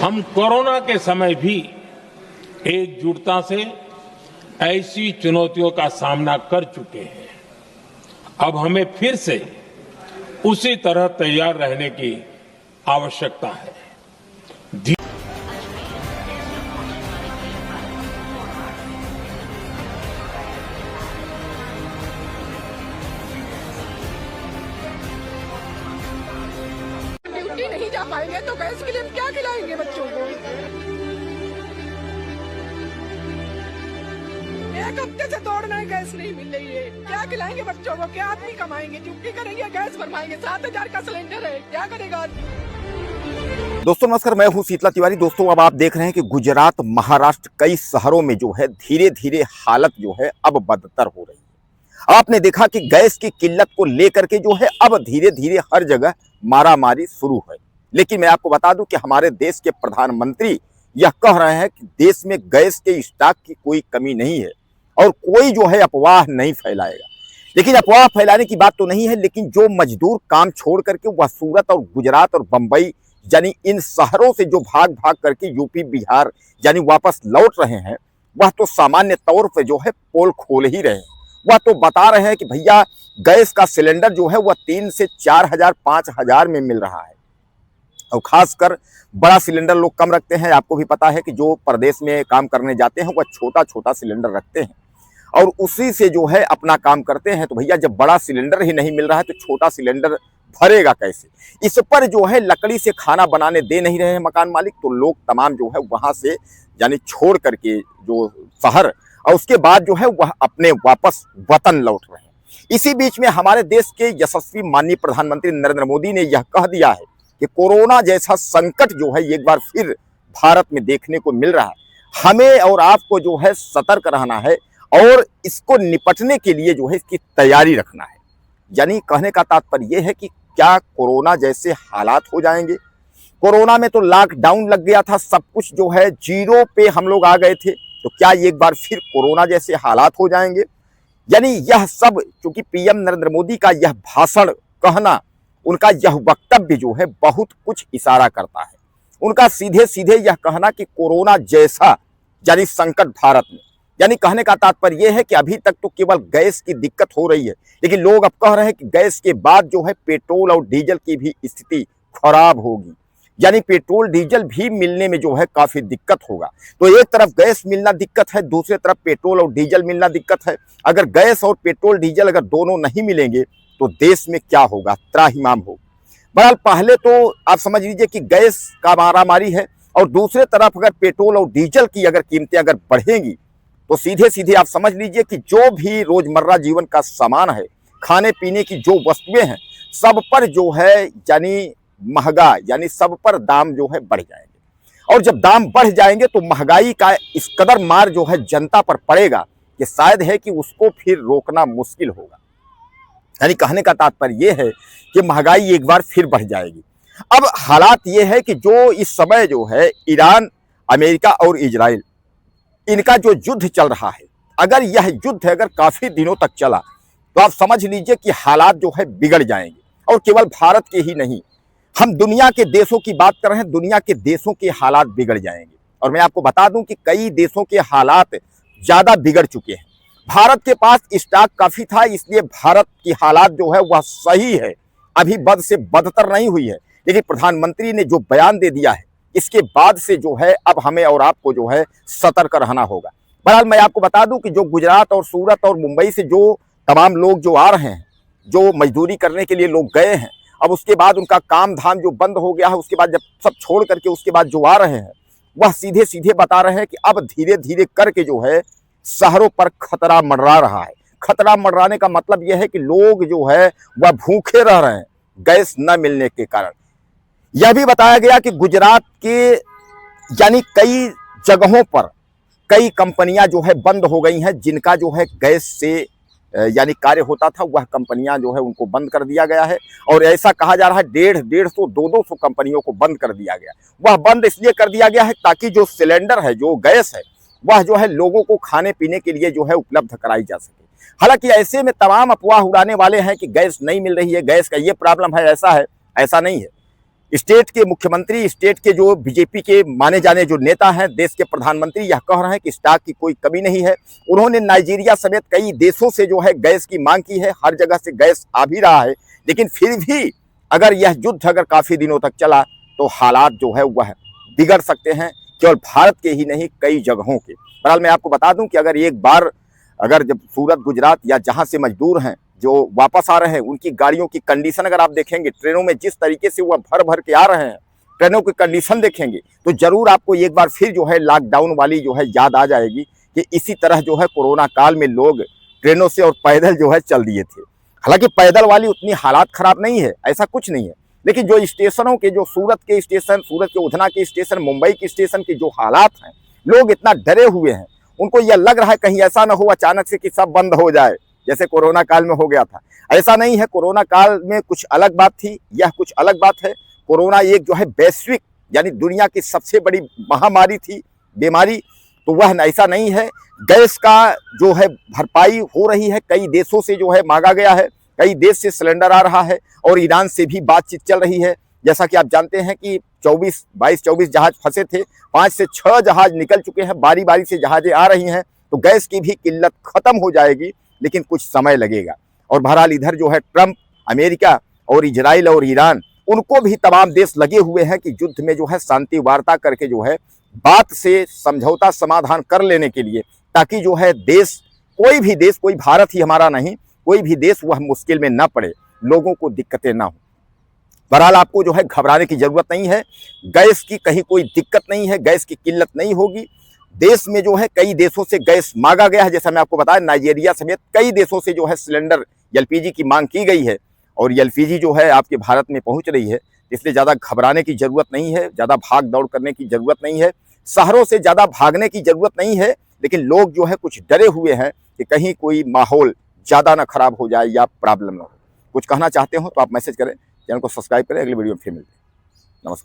हम कोरोना के समय भी एकजुटता से ऐसी चुनौतियों का सामना कर चुके हैं। अब हमें फिर से उसी तरह तैयार रहने की आवश्यकता है। ड्यूटी नहीं जा पाएंगे तो गैस के लिए हम क्या खिलाएंगे बच्चों को? एक हफ्ते से दौड़ना है, गैस नहीं मिल रही है। क्या खिलाएंगे बच्चों को? क्या आदमी कमाएंगे? ड्यूटी करेंगे, गैस भरवाएंगे। 7,000 का सिलेंडर है, क्या करेगा आदमी? दोस्तों नमस्कार, मैं हूं शीतला तिवारी। दोस्तों अब आप देख रहे हैं कि गुजरात, महाराष्ट्र, कई शहरों में जो है धीरे धीरे हालत जो है अब बदतर हो रही है। आपने देखा कि गैस की किल्लत को लेकर के जो है अब धीरे धीरे हर जगह मारामारी शुरू है। लेकिन मैं आपको बता दूं कि हमारे देश के प्रधानमंत्री यह कह रहे हैं कि देश में गैस के स्टॉक की कोई कमी नहीं है और कोई जो है अफवाह नहीं फैलाएगा। लेकिन अफवाह फैलाने की बात तो नहीं है, लेकिन जो मजदूर काम छोड़ करके वह सूरत और गुजरात और बंबई यानी इन शहरों से जो भाग भाग करके यूपी, बिहार यानी वापस लौट रहे हैं, वह तो सामान्य तौर पर जो है पोल खोल ही रहे हैं। वह तो बता रहे हैं कि भैया गैस का सिलेंडर जो है वह 3 से 4,000, 5,000 में मिल रहा है। और खासकर बड़ा सिलेंडर लोग कम रखते हैं। आपको भी पता है कि जो प्रदेश में काम करने जाते हैं वह छोटा छोटा सिलेंडर रखते हैं और उसी से जो है अपना काम करते हैं। तो भैया जब बड़ा सिलेंडर ही नहीं मिल रहा है तो छोटा सिलेंडर भरेगा कैसे? इस पर जो है लकड़ी से खाना बनाने दे नहीं रहे हैं मकान मालिक, तो लोग तमाम जो है वहां से यानी छोड़ करके जो शहर और उसके बाद जो है वह अपने वापस वतन लौट रहे हैं। इसी बीच में हमारे देश के यशस्वी माननीय प्रधानमंत्री नरेंद्र मोदी ने यह कह दिया है कि कोरोना जैसा संकट जो है एक बार फिर भारत में देखने को मिल रहा है। हमें और आपको जो है सतर्क रहना है और इसको निपटने के लिए जो है इसकी तैयारी रखना है। यानी कहने का तात्पर्य यह है कि क्या कोरोना जैसे हालात हो जाएंगे? कोरोना में तो लॉकडाउन लग गया था, सब कुछ जो है जीरो पे हम लोग आ गए थे, तो क्या एक बार फिर कोरोना जैसे हालात हो जाएंगे? यानी यह सब चूंकि पीएम नरेंद्र मोदी का यह भाषण, कहना, उनका यह वक्तव्य जो है बहुत कुछ इशारा करता है। उनका सीधे सीधे यह कहना कि कोरोना जैसा यानी संकट भारत में, यानी कहने का तात्पर्य यह है कि अभी तक तो केवल गैस की दिक्कत हो रही है, लेकिन लोग अब कह रहे हैं कि गैस के बाद जो है पेट्रोल और डीजल की भी स्थिति खराब होगी। यानी पेट्रोल डीजल भी मिलने में जो है काफी दिक्कत होगा। तो एक तरफ गैस मिलना दिक्कत है, दूसरी तरफ पेट्रोल और डीजल मिलना दिक्कत है। अगर गैस और पेट्रोल डीजल अगर दोनों नहीं मिलेंगे तो देश में क्या होगा? त्राहिमाम होगा। बहरहाल पहले तो आप समझ लीजिए कि गैस का मारामारी है और दूसरे तरफ अगर पेट्रोल और डीजल की अगर कीमतें अगर बढ़ेंगी तो सीधे सीधे आप समझ लीजिए कि जो भी रोजमर्रा जीवन का सामान है, खाने पीने की जो वस्तुएं हैं, सब पर जो है यानी महंगा, यानी सब पर दाम जो है बढ़ जाएंगे। और जब दाम बढ़ जाएंगे तो महंगाई का इस कदर मार जो है जनता पर पड़ेगा कि शायद है कि उसको फिर रोकना मुश्किल होगा। यानी कहने का तात्पर्य यह है कि महंगाई एक बार फिर बढ़ जाएगी। अब हालात ये है कि जो इस समय जो है ईरान, अमेरिका और इजराइल, इनका जो युद्ध चल रहा है, अगर यह युद्ध अगर काफी दिनों तक चला तो आप समझ लीजिए कि हालात जो है बिगड़ जाएंगे। और केवल भारत के ही नहीं, हम दुनिया के देशों की बात कर रहे हैं, दुनिया के देशों के हालात बिगड़ जाएंगे। और मैं आपको बता दूं कि कई देशों के हालात ज्यादा बिगड़ चुके हैं। भारत के पास स्टॉक काफी था, इसलिए भारत की हालात जो है वह सही है, अभी बद से बदतर नहीं हुई है। लेकिन प्रधानमंत्री ने जो बयान दे दिया है, इसके बाद से जो है अब हमें और आपको जो है सतर्क रहना होगा। बहरहाल मैं आपको बता दूं कि जो गुजरात और सूरत और मुंबई से जो तमाम लोग जो आ रहे हैं, जो मजदूरी करने के लिए लोग गए हैं, अब उसके बाद उनका काम धाम जो बंद हो गया है, उसके बाद जब सब छोड़ करके उसके बाद जो आ रहे हैं, वह सीधे सीधे बता रहे हैं कि अब धीरे धीरे करके जो है शहरों पर खतरा मंडरा रहा है। खतरा मंडराने का मतलब यह है कि लोग जो है वह भूखे रह रहे हैं गैस न मिलने के कारण। यह भी बताया गया कि गुजरात के यानी कई जगहों पर कई कंपनियां जो है बंद हो गई हैं, जिनका जो है गैस से यानी कार्य होता था, वह कंपनियां जो है उनको बंद कर दिया गया है। और ऐसा कहा जा रहा है 150, 200 कंपनियों को बंद कर दिया गया। वह बंद इसलिए कर दिया गया है ताकि जो सिलेंडर है, जो गैस है, वह जो है लोगों को खाने पीने के लिए जो है उपलब्ध कराई जा सके। हालांकि ऐसे में तमाम अफवाह उड़ाने वाले हैं कि गैस नहीं मिल रही है, गैस का ये प्रॉब्लम है, ऐसा नहीं है। स्टेट के मुख्यमंत्री, स्टेट के जो बीजेपी के माने जाने जो नेता हैं, देश के प्रधानमंत्री यह कह रहे हैं कि स्टॉक की कोई कमी नहीं है। उन्होंने नाइजीरिया समेत कई देशों से जो है गैस की मांग की है, हर जगह से गैस आ भी रहा है, लेकिन फिर भी अगर यह युद्ध अगर काफी दिनों तक चला तो हालात जो है वह बिगड़ सकते हैं, केवल भारत के ही नहीं कई जगहों के। बहरहाल मैं आपको बता दूं कि अगर एक बार अगर जब सूरत, गुजरात या जहां से मजदूर हैं जो वापस आ रहे हैं, उनकी गाड़ियों की कंडीशन अगर आप देखेंगे, ट्रेनों में जिस तरीके से वह भर भर के आ रहे हैं, ट्रेनों की कंडीशन देखेंगे तो जरूर आपको एक बार फिर जो है लॉकडाउन वाली जो है याद आ जाएगी कि इसी तरह जो है कोरोना काल में लोग ट्रेनों से और पैदल जो है चल दिए थे। हालांकि पैदल वाली उतनी हालात खराब नहीं है, ऐसा कुछ नहीं है, लेकिन जो स्टेशनों के, जो सूरत के स्टेशन, सूरत के उधना के स्टेशन, मुंबई के स्टेशन के जो हालात हैं, लोग इतना डरे हुए हैं, उनको यह लग रहा है कहीं ऐसा ना हो अचानक से कि सब बंद हो जाए जैसे कोरोना काल में हो गया था। ऐसा नहीं है, कोरोना काल में कुछ अलग बात थी, यह कुछ अलग बात है। कोरोना एक जो है वैश्विक यानी दुनिया की सबसे बड़ी महामारी थी, बीमारी, तो वह ऐसा नहीं है। गैस का जो है भरपाई हो रही है, कई देशों से जो है मांगा गया है, कई देश से सिलेंडर आ रहा है और ईरान से भी बातचीत चल रही है। जैसा कि आप जानते हैं कि 22-24 जहाज फंसे थे, 5 से 6 जहाज निकल चुके हैं, बारी बारी से जहाजें आ रही हैं, तो गैस की भी किल्लत खत्म हो जाएगी, लेकिन कुछ समय लगेगा। और बहरहाल इधर जो है ट्रंप, अमेरिका और इजराइल और ईरान, उनको भी तमाम देश लगे हुए हैं कि युद्ध में जो है शांति वार्ता करके जो है बात से समझौता समाधान कर लेने के लिए, ताकि जो है देश, कोई भी देश, कोई भारत ही हमारा नहीं, कोई भी देश वह मुश्किल में ना पड़े, लोगों को दिक्कतें ना हो। बहरहाल आपको जो है घबराने की जरूरत नहीं है, गैस की कहीं कोई दिक्कत नहीं है, गैस की किल्लत नहीं होगी। देश में जो है कई देशों से गैस मांगा गया है, जैसा मैं आपको बताया, नाइजीरिया समेत कई देशों से जो है सिलेंडर एलपीजी की मांग की गई है और एलपीजी जो है आपके भारत में पहुंच रही है, इसलिए ज़्यादा घबराने की जरूरत नहीं है, ज़्यादा भाग दौड़ करने की जरूरत नहीं है, शहरों से ज़्यादा भागने की जरूरत नहीं है, लेकिन लोग जो है कुछ डरे हुए हैं कि कहीं कोई माहौल ज़्यादा ना खराब हो जाए या प्रॉब्लम ना हो। कुछ कहना चाहते हो तो आप मैसेज करें, चैनल को सब्सक्राइब करें, अगली वीडियो में फिर मिलते हैं। नमस्कार।